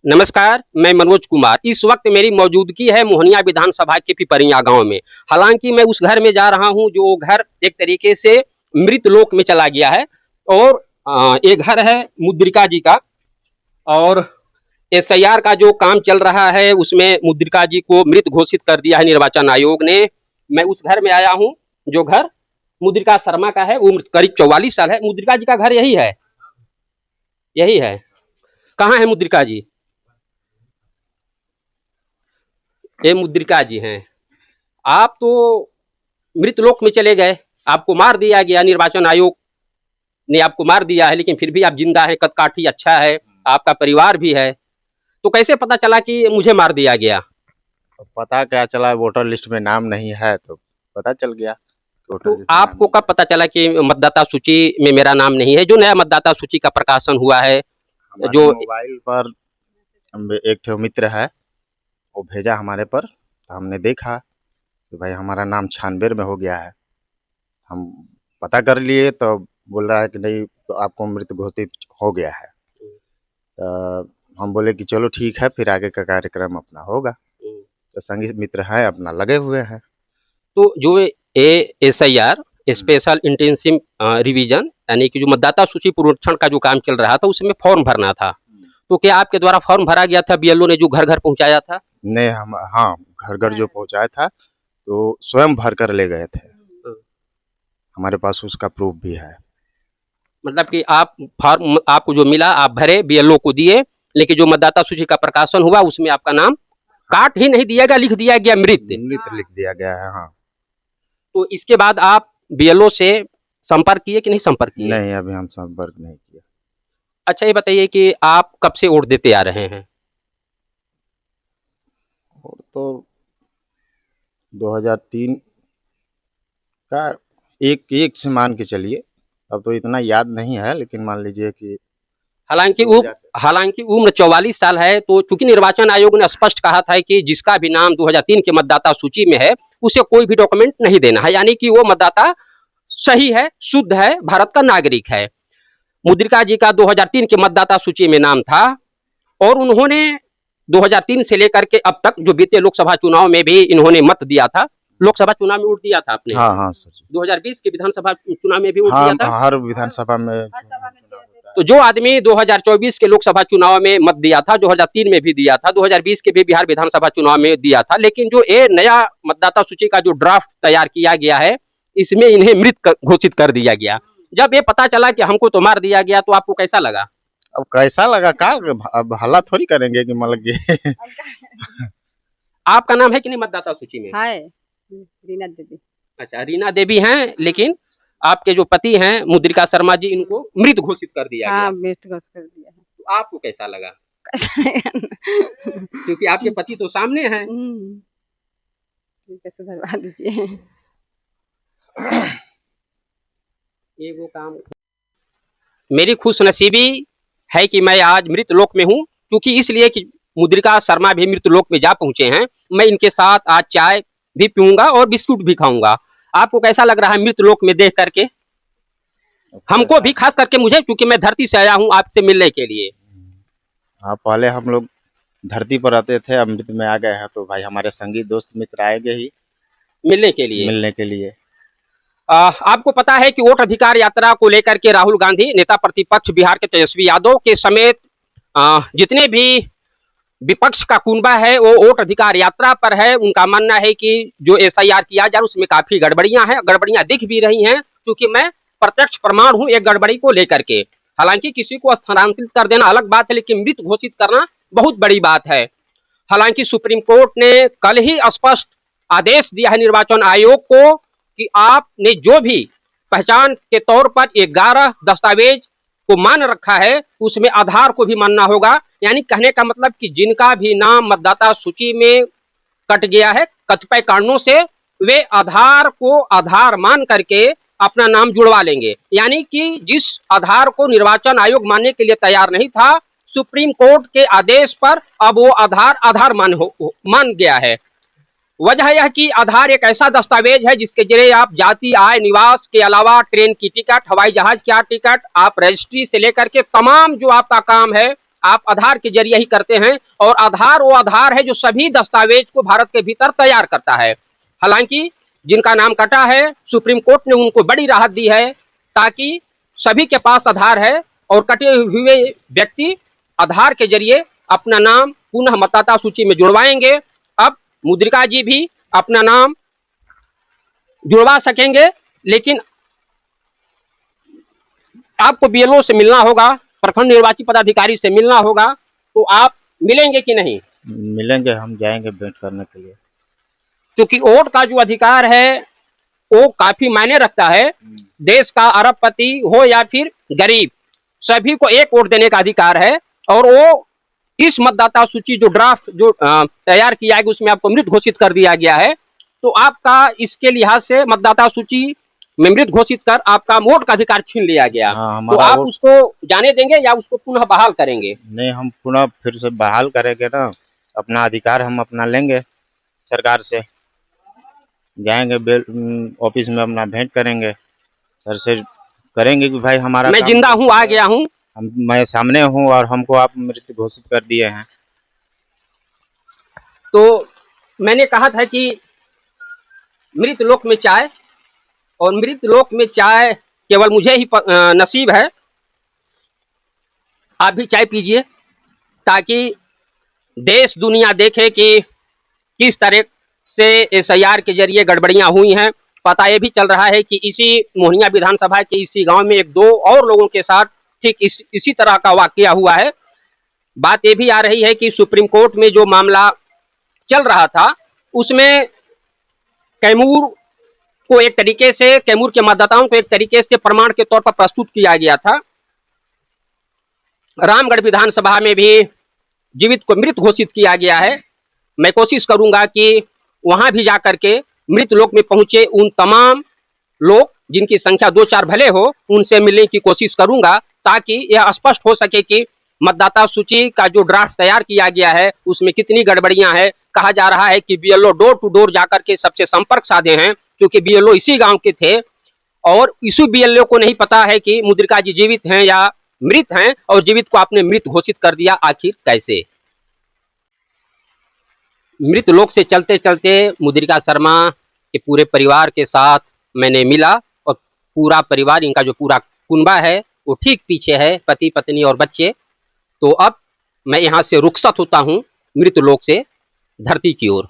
नमस्कार, मैं मनोज कुमार। इस वक्त मेरी मौजूदगी है मोहनिया विधानसभा के पिपरिया गांव में। हालांकि मैं उस घर में जा रहा हूं जो घर एक तरीके से मृत लोक में चला गया है। और ये घर है मुद्रिका जी का। और एसआईआर का जो काम चल रहा है उसमें मुद्रिका जी को मृत घोषित कर दिया है निर्वाचन आयोग ने। मैं उस घर में आया हूँ जो घर मुद्रिका शर्मा का है। उम्र करीब 44 साल है। मुद्रिका जी का घर यही है, यही है। कहाँ है मुद्रिका जी? ये मुद्रिका जी हैं। आप तो मृत लोक में चले गए, आपको मार दिया गया, निर्वाचन आयोग ने आपको मार दिया है, लेकिन फिर भी आप जिंदा हैं, कदकाठी अच्छा है, आपका परिवार भी है। तो कैसे पता चला कि मुझे मार दिया गया? पता क्या चला, वोटर लिस्ट में नाम नहीं है तो पता चल गया। तो आपको कब पता चला कि मतदाता सूची में मेरा नाम नहीं है? जो नया मतदाता सूची का प्रकाशन हुआ है, जो मोबाइल पर एक ठो मित्र है, वो भेजा हमारे पर, तो हमने देखा कि भाई हमारा नाम 96 में हो गया है। हम पता कर लिए तो बोल रहा है कि नहीं, तो आपको मृत घोषित हो गया है। तो हम बोले कि चलो ठीक है, फिर आगे का कार्यक्रम अपना होगा। तो संगी मित्र है अपना लगे हुए हैं। तो जो एसआईआर स्पेशल इंटेंसिव रिवीजन यानी कि जो मतदाता सूची पुनरीक्षण का जो काम चल रहा था उसमें फॉर्म भरना था, तो क्या आपके द्वारा फॉर्म भरा गया था? बीएलओ ने जो घर घर पहुंचाया था? नहीं, हम हाँ, घर घर जो पहुंचाया था तो स्वयं भर कर ले गए थे। हमारे पास उसका प्रूफ भी है। मतलब कि आप फॉर्म आपको जो मिला आप भरे, बीएलओ को दिए, लेकिन जो मतदाता सूची का प्रकाशन हुआ उसमें आपका नाम काट ही नहीं दिया गया, लिख दिया गया मृत लिख दिया गया है। हाँ। तो इसके बाद आप बीएलओ से संपर्क किए कि नहीं संपर्क किए? नहीं, अभी हम संपर्क नहीं किया। अच्छा, ये बताइए कि आप कब से वोट देते आ रहे हैं? तो 2003 का एक से मान के चलिए। अब तो इतना याद नहीं है, लेकिन मान लीजिए कि हालांकि उम्र 44 साल है। तो चूंकि निर्वाचन आयोग ने स्पष्ट कहा था कि जिसका भी नाम 2003 के मतदाता सूची में है उसे कोई भी डॉक्यूमेंट नहीं देना है, यानी कि वो मतदाता सही है, शुद्ध है, भारत का नागरिक है। मुद्रिका जी का 2003 के मतदाता सूची में नाम था और उन्होंने 2003 से लेकर के अब तक जो बीते लोकसभा चुनाव में भी इन्होंने मत दिया था। लोकसभा चुनाव में वोट दिया था आपने? हाँ सर। 2020 के विधानसभा चुनाव में भी वोट दिया था? हर विधानसभा में। तो जो आदमी 2024 के लोकसभा चुनाव में मत दिया था, 2003 में भी दिया था, 2020 के भी बिहार विधानसभा चुनाव में दिया था, लेकिन जो ये नया मतदाता सूची का जो ड्राफ्ट तैयार किया गया है इसमें इन्हें मृत घोषित कर दिया गया। जब ये पता चला कि हमको तो मार दिया गया तो आपको कैसा लगा? अब कैसा लगा का, अब हल्ला थोड़ी करेंगे कि मतलब आपका नाम है कि नहीं मतदाता सूची में? है, रीना देवी। अच्छा, रीना देवी हैं, लेकिन आपके जो पति हैं मुद्रिका शर्मा जी, इनको मृत घोषित कर दिया गया। मृत घोषित कर दिया है। तो आपको कैसा लगा? क्योंकि आपके पति तो सामने हैं। सुधरवा दीजिए। ये वो काम, मेरी खुशनसीबी है कि मैं आज मृत लोक में हूँ, क्योंकि इसलिए कि मुद्रिका शर्मा भी मृत लोक में जा पहुंचे हैं। मैं इनके साथ आज चाय भी पीऊंगा और बिस्कुट भी खाऊंगा। आपको कैसा लग रहा है मृत लोक में देख करके? हमको भी, खास करके मुझे, क्योंकि मैं धरती से आया हूँ आपसे मिलने के लिए। हाँ, पहले हम लोग धरती पर रहते थे, अब मृत में आ गए हैं, तो भाई हमारे संगी दोस्त मित्र आएंगे ही मिलने के लिए। आपको पता है कि वोट अधिकार यात्रा को लेकर के राहुल गांधी, नेता प्रतिपक्ष बिहार के तेजस्वी यादव के समेत जितने भी विपक्ष का कुनबा है वो वोट अधिकार यात्रा पर है। उनका मानना है कि जो एसआईआर किया जा रहा है उसमें काफी गड़बड़ियां हैं, गड़बड़ियां दिख भी रही हैं, क्योंकि मैं प्रत्यक्ष प्रमाण हूं एक गड़बड़ी को लेकर के। हालांकि किसी को स्थानांतरित कर देना अलग बात है, लेकिन मृत घोषित करना बहुत बड़ी बात है। हालांकि सुप्रीम कोर्ट ने कल ही स्पष्ट आदेश दिया है निर्वाचन आयोग को कि आपने जो भी पहचान के तौर पर 11 दस्तावेज को मान रखा है उसमें आधार को भी मानना होगा। यानी कहने का मतलब कि जिनका भी नाम मतदाता सूची में कट गया है कतिपय कारणों से, वे आधार को आधार मान करके अपना नाम जुड़वा लेंगे। यानी कि जिस आधार को निर्वाचन आयोग मानने के लिए तैयार नहीं था, सुप्रीम कोर्ट के आदेश पर अब वो आधार मान गया है। वजह यह कि आधार एक ऐसा दस्तावेज है जिसके जरिए आप जाति, आय, निवास के अलावा ट्रेन की टिकट, हवाई जहाज की टिकट, आप रजिस्ट्री से लेकर के तमाम जो आपका काम है आप आधार के जरिए ही करते हैं, और आधार वो आधार है जो सभी दस्तावेज को भारत के भीतर तैयार करता है। हालांकि जिनका नाम कटा है, सुप्रीम कोर्ट ने उनको बड़ी राहत दी है, ताकि सभी के पास आधार है और कटे हुए व्यक्ति आधार के जरिए अपना नाम पुनः मतदाता सूची में जुड़वाएंगे। अब मुद्रिका जी भी अपना नाम जुड़वा सकेंगे, लेकिन आपको बीएलओ से मिलना होगा, प्रखंड निर्वाची पदाधिकारी से मिलना होगा। तो आप मिलेंगे कि नहीं? मिलेंगे, हम जाएंगे भेंट करने के लिए। क्योंकि वोट का जो अधिकार है वो काफी मायने रखता है। देश का अरबपति हो या फिर गरीब, सभी को एक वोट देने का अधिकार है। और वो इस मतदाता सूची जो ड्राफ्ट जो तैयार किया गया उसमें आपको मृत घोषित कर दिया गया है। तो आपका इसके लिहाज से मतदाता सूची में मृत घोषित कर आपका वोट का अधिकार छीन लिया गया। तो आप उसको जाने देंगे या उसको पुनः बहाल करेंगे? नहीं, हम पुनः फिर से बहाल करेंगे ना, अपना अधिकार हम अपना लेंगे, सरकार से जाएंगे, ऑफिस में अपना भेंट करेंगे, सर से करेंगे कि भाई हमारा मैं जिंदा हूँ, आ गया हूँ, मैं सामने हूँ और हमको आप मृत घोषित कर दिए हैं। तो मैंने कहा था कि मृत लोक में चाय, और मृत लोक में चाय केवल मुझे ही नसीब है। आप भी चाय पीजिए, ताकि देश दुनिया देखे कि किस तरह से एसआईआर के जरिए गड़बड़ियां हुई हैं। पता ये भी चल रहा है कि इसी मोहनिया विधानसभा के इसी गांव में एक दो और लोगों के साथ ठीक इसी तरह का वाकया हुआ है। बात ये भी आ रही है कि सुप्रीम कोर्ट में जो मामला चल रहा था उसमें कैमूर को एक तरीके से, कैमूर के मतदाताओं को एक तरीके से प्रमाण के तौर पर प्रस्तुत किया गया था। रामगढ़ विधानसभा में भी जीवित को मृत घोषित किया गया है। मैं कोशिश करूंगा कि वहां भी जाकर के मृत लोक में पहुंचे उन तमाम लोग जिनकी संख्या 2-4 भले हो, उनसे मिलने की कोशिश करूंगा, ताकि यह स्पष्ट हो सके कि मतदाता सूची का जो ड्राफ्ट तैयार किया गया है उसमें कितनी गड़बड़ियां हैं। कहा जा रहा है कि बीएलओ डोर टू डोर जाकर के सबसे संपर्क साधे हैं, क्योंकि बीएलओ इसी गांव के थे, और इसी बीएलओ को नहीं पता है कि मुद्रिका जी जीवित हैं या मृत हैं, और जीवित को आपने मृत घोषित कर दिया। आखिर कैसे? मृत लोक से चलते चलते मुद्रिका शर्मा के पूरे परिवार के साथ मैंने मिला, और पूरा परिवार, इनका जो पूरा कुनबा है वो ठीक पीछे है, पति पत्नी और बच्चे। तो अब मैं यहाँ से रुखसत होता हूँ मृत लोक से धरती की ओर।